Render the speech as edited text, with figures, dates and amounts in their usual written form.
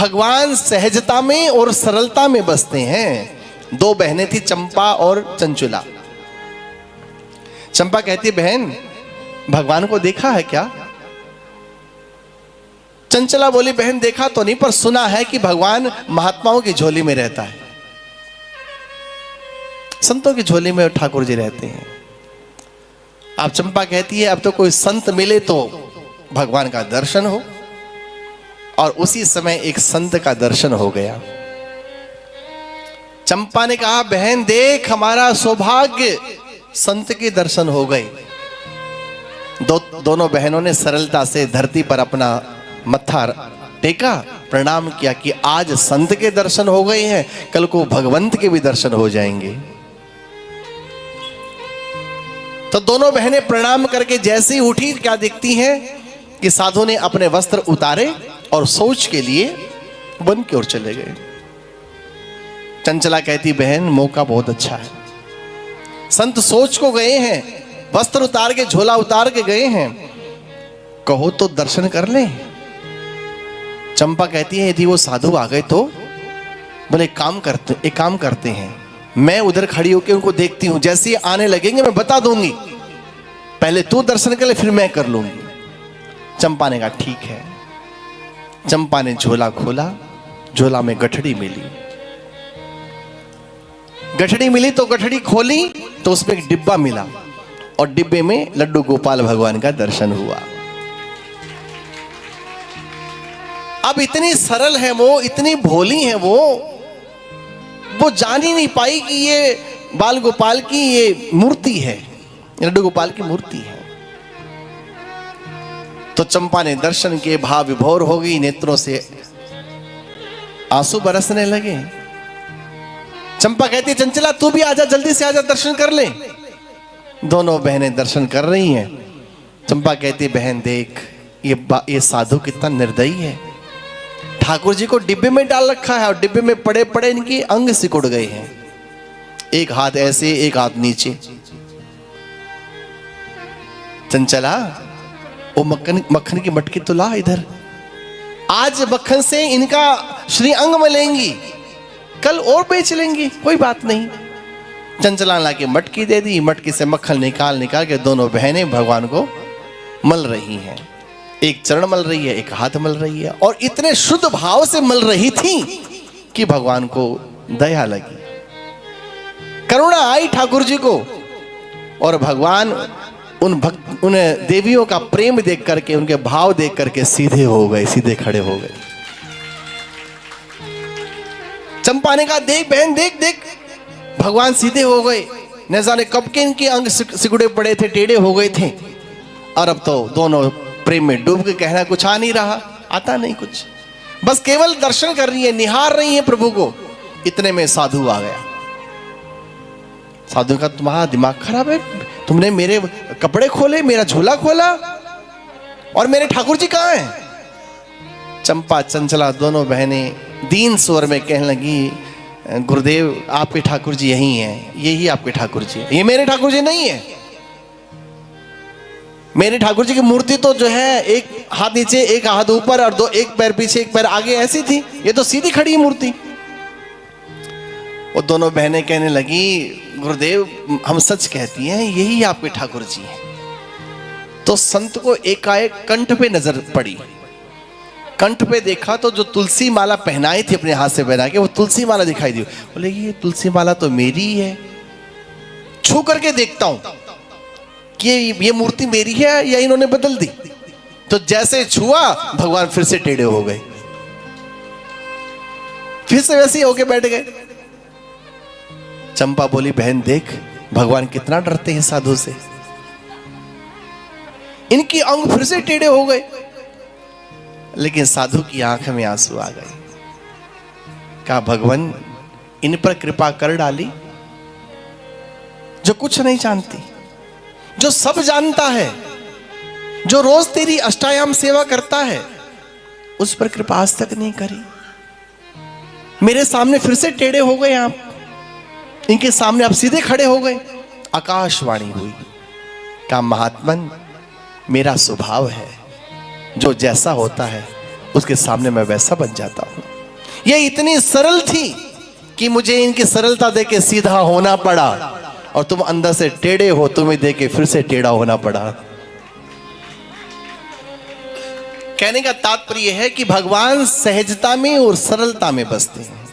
भगवान सहजता में और सरलता में बसते हैं। दो बहनें थी, चंपा और चंचुला। चंपा कहती, बहन भगवान को देखा है क्या? चंचला बोली, बहन देखा तो नहीं, पर सुना है कि भगवान महात्माओं की झोली में रहता है, संतों की झोली में ठाकुर जी रहते हैं। अब चंपा कहती है, अब तो कोई संत मिले तो भगवान का दर्शन हो। और उसी समय एक संत का दर्शन हो गया। चंपा ने कहा, बहन देख हमारा सौभाग्य, संत के दर्शन हो गए। दोनों बहनों ने सरलता से धरती पर अपना मत्था टेका, प्रणाम किया कि आज संत के दर्शन हो गए हैं, कल को भगवंत के भी दर्शन हो जाएंगे। तो दोनों बहनें प्रणाम करके जैसे ही उठी, क्या दिखती हैं कि साधु ने अपने वस्त्र उतारे और शौच के लिए वन की ओर चले गए। चंचला कहती, बहन मौका बहुत अच्छा है, संत शौच को गए हैं, वस्त्र उतार के झोला उतार के गए हैं, कहो तो दर्शन कर लें। चंपा कहती है, यदि वो साधु आ गए तो? बोले एक काम करते हैं, मैं उधर खड़ी होकर उनको देखती हूं, जैसे ही आने लगेंगे मैं बता दूंगी, पहले तू दर्शन कर ले फिर मैं कर लूंगी। चंपा ने कहा ठीक है। चंपा ने झोला खोला, झोला में गठड़ी मिली। गठड़ी मिली तो गठड़ी खोली तो उसमें एक डिब्बा मिला, और डिब्बे में लड्डू गोपाल भगवान का दर्शन हुआ। अब इतनी सरल है वो, इतनी भोली है वो जान ही नहीं पाई कि ये बाल गोपाल की ये मूर्ति है, लड्डू गोपाल की मूर्ति है। तो चंपा ने दर्शन के भाव विभोर हो गई, नेत्रों से आंसू बरसने लगे। चंपा कहती, चंचला तू भी आजा, जल्दी से आजा, दर्शन कर ले। दोनों बहनें दर्शन कर रही हैं। चंपा कहती, बहन देख ये साधु कितना निर्दयी है, ठाकुर जी को डिब्बे में डाल रखा है और डिब्बे में पड़े पड़े इनके अंग सिकुड़ गए हैं, एक हाथ ऐसे एक हाथ नीचे। चंचला वो मक्खन की मटकी तो ला इधर, आज मक्खन से इनका श्री अंग मलेंगी, कल और बेच लेंगी, कोई बात नहीं। चंचला ला के मटकी दे दी, मटकी से मक्खन निकाल के दोनों बहनें भगवान को मल रही हैं। एक चरण मल रही है, एक हाथ मल रही है, और इतने शुद्ध भाव से मल रही थी कि भगवान को दया लगी, करुणा आई ठाकुर जी को। और भगवान उन देवियों का प्रेम देख करके, उनके भाव देख करके सीधे हो गए, सीधे खड़े हो गए। चंपा ने कहा, देख बहन देख भगवान सीधे हो गए, न जाने कब के इनके अंग सिकुड़े पड़े थे, टेढ़े हो गए थे। और अब तो दोनों प्रेम में डूब के, कहना कुछ आ नहीं रहा, आता नहीं कुछ, बस केवल दर्शन कर रही है, निहार रही है प्रभु को। इतने में साधु आ गया। साधु का, तुम्हारा दिमाग खराब है, तुमने मेरे कपड़े खोले, मेरा झोला खोला, और मेरे ठाकुर जी कहाँ हैं? चंपा चंचला दोनों बहनें दीन स्वर में कहने लगी, गुरुदेव आपके ठाकुर जी यही हैं, यही आपके ठाकुर जी हैं, ये मेरे ठाकुर जी नहीं है। मेरे ठाकुर जी की मूर्ति तो जो है एक हाथ नीचे एक हाथ ऊपर और एक पैर पीछे एक पैर आगे ऐसी थी, ये तो सीधी खड़ी है मूर्ति। वो दोनों बहनें कहने लगी, गुरुदेव हम सच कहती हैं, यही आपके ठाकुर जी हैं। तो संत को एकाएक कंठ पे नजर पड़ी, कंठ पे देखा तो जो तुलसी माला पहनाई थी अपने हाथ से पहना के, वो तुलसी माला दिखाई दी। बोले ये तुलसी माला तो मेरी ही है, छू करके देखता हूं कि ये मूर्ति मेरी है या इन्होंने बदल दी। तो जैसे छुआ भगवान फिर से टेढ़े हो गए, फिर से वैसे ही होके बैठ गए। चंपा बोली, बहन देख भगवान कितना डरते हैं साधु से, इनकी अंग फिर से टेढ़े हो गए। लेकिन साधु की आंख में आंसू आ गए। कहा, भगवान इन पर कृपा कर डाली, जो कुछ नहीं जानती, जो सब जानता है, जो रोज तेरी अष्टायाम सेवा करता है, उस पर कृपा आज तक नहीं करी। मेरे सामने फिर से टेढ़े हो गए आप, इनके सामने आप सीधे खड़े हो गए। आकाशवाणी हुई, कहा, महात्मन मेरा स्वभाव है, जो जैसा होता है उसके सामने मैं वैसा बन जाता हूं। ये इतनी सरल थी कि मुझे इनकी सरलता देके सीधा होना पड़ा, और तुम अंदर से टेढ़े हो, तुम्हें देके फिर से टेढ़ा होना पड़ा। कहने का तात्पर्य है कि भगवान सहजता में और सरलता में बसते हैं।